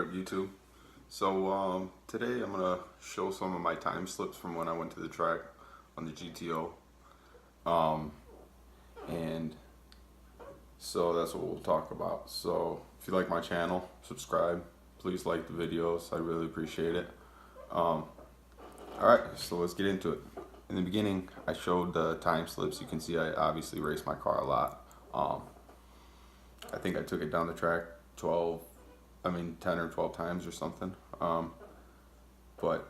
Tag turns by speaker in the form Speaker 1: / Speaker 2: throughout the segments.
Speaker 1: up, YouTube? So today I'm gonna show some of my time slips from when I went to the track on the GTO, and so that's what we'll talk about. So if you like my channel, subscribe. Please like the videos. I really appreciate it. All right, so let's get into it. In the beginning, I showed the time slips. You can see I obviously raced my car a lot. I think I took it down the track 10 or 12 times or something. But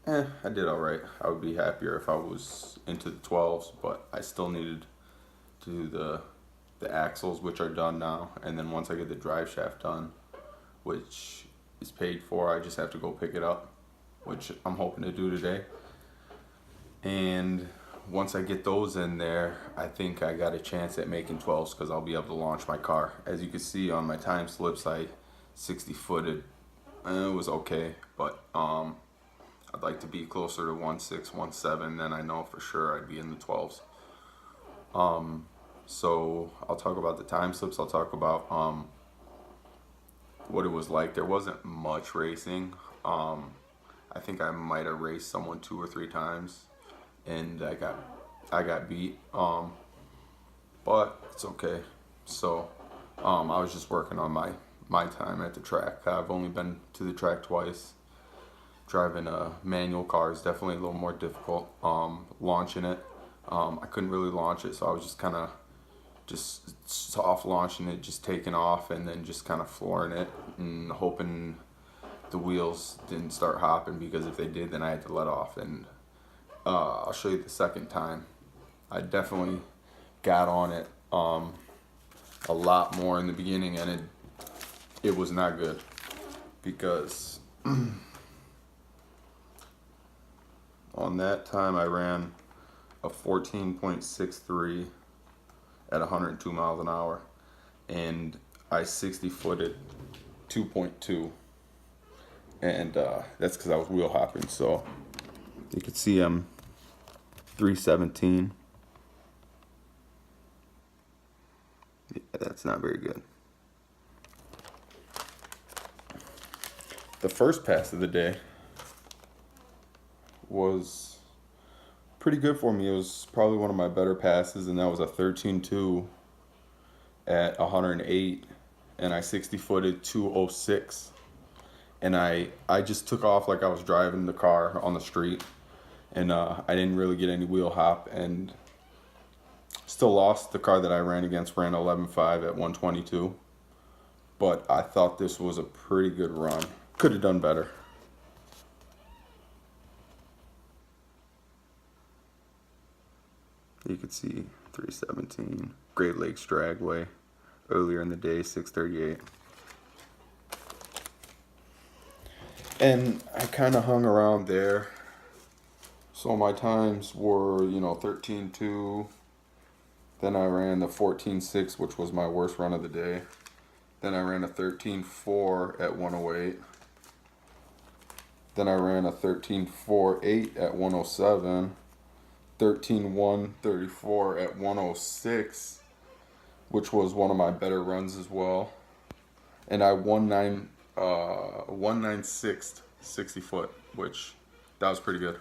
Speaker 1: I did all right. I would be happier if I was into the 12s, but I still needed to do the axles, which are done now. And then once I get the drive shaft done, which is paid for, I just have to go pick it up, which I'm hoping to do today. And once I get those in there, I think I got a chance at making 12s because I'll be able to launch my car. As you can see on my time slips, I 60 footed. It was okay, but I'd like to be closer to 1.6, 1.7. Then I know for sure I'd be in the 12s. So I'll talk about the time slips. I'll talk about what it was like. There wasn't much racing. I think I might have raced someone 2 or 3 times, and I got beat. But it's okay. So I was just working on my time at the track. I've only been to the track twice. Driving a manual car is definitely a little more difficult. Launching it, I couldn't really launch it, so I was just kind of soft launching it, just taking off, and then just kind of flooring it and hoping the wheels didn't start hopping, because if they did, then I had to let off. And I'll show you the second time. I definitely got on it a lot more in the beginning, and it was not good, because on that time I ran a 14.63 at 102 miles an hour, and I 60 footed 2.2, and that's because I was wheel hopping. So you can see I'm 317. Yeah, that's not very good. The first pass of the day was pretty good for me. It was probably one of my better passes, and that was a 13.2 at 108, and I 60 footed 206. And I just took off like I was driving the car on the street, and I didn't really get any wheel hop, and still lost. The car that I ran against ran 11.5 at 122, but I thought this was a pretty good run. Could have done better. You could see 317, Greatlakes Dragaway, earlier in the day, 638. And I kind of hung around there. So my times were, 13.2. Then I ran the 14.6, which was my worst run of the day. Then I ran a 13.4 at 108. Then I ran a 13.48 at 107. 13.134 at 106, which was one of my better runs as well. And I 196 60 foot, which that was pretty good.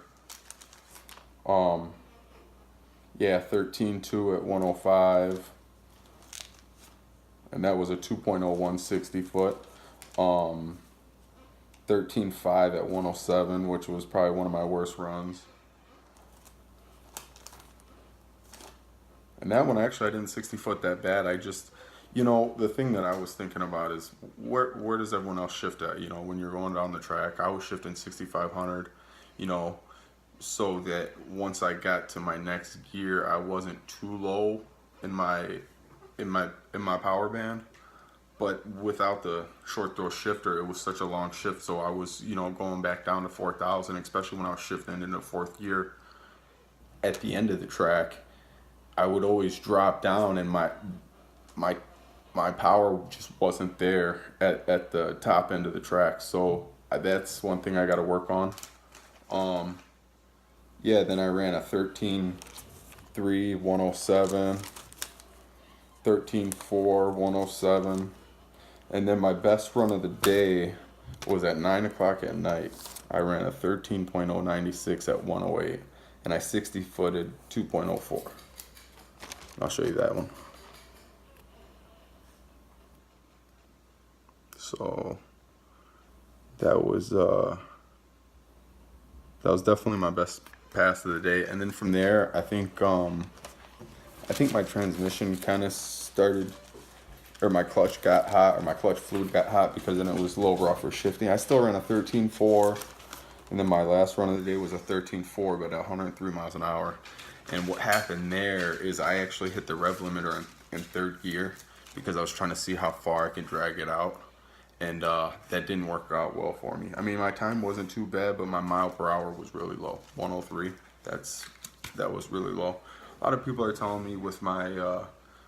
Speaker 1: Yeah, 13.2 at 105, and that was a 2.01 60 foot. 13.5 at 107, which was probably one of my worst runs. And that one, actually, I didn't 60 foot that bad. I just, the thing that I was thinking about is where does everyone else shift at? When you're going down the track, I was shifting 6,500, so that once I got to my next gear, I wasn't too low in my power band. But without the short throw shifter, it was such a long shift, so I was, going back down to 4,000, especially when I was shifting into 4th gear. At the end of the track, I would always drop down, and my power just wasn't there at the top end of the track. So that's one thing I got to work on. Yeah, then I ran a 13.3 107, 13.4 107, and then my best run of the day was at 9 o'clock at night. I ran a 13.096 at 108, and I 60 footed 2.04. I'll show you that one. So that was definitely my best pass of the day. And then from there, I think my transmission kind of started, or my clutch got hot, or my clutch fluid got hot, because then it was a little rougher shifting. I still ran a 13.4, and then my last run of the day was a 13.4, but at 103 miles an hour. And what happened there is I actually hit the rev limiter in third gear, because I was trying to see how far I could drag it out. And that didn't work out well for me. I mean, my time wasn't too bad, but my mile per hour was really low. 103. That was really low. A lot of people are telling me with my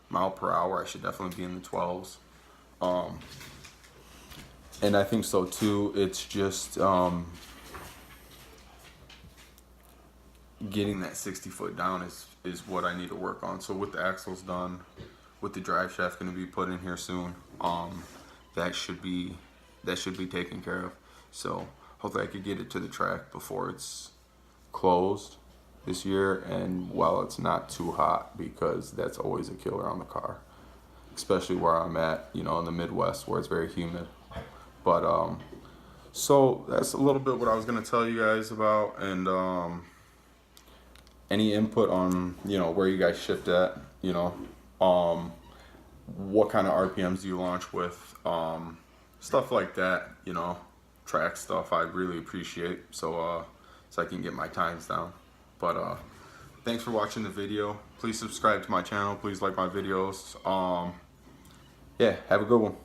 Speaker 1: mile per hour, I should definitely be in the 12s. And I think so too. It's just getting that 60 foot down is what I need to work on. So with the axles done, with the drive shaft going to be put in here soon, that should be taken care of. So hopefully I could get it to the track before it's closed this year, and while it's not too hot, because that's always a killer on the car, especially where I'm at, you know, in the Midwest where it's very humid. But so that's a little bit what I was gonna tell you guys about, and any input on, you know, where you guys shift at, you know, what kind of RPMs do you launch with, stuff like that, you know, track stuff I really appreciate, so I can get my times down. But thanks for watching the video. Please subscribe to my channel, please like my videos. Yeah, have a good one.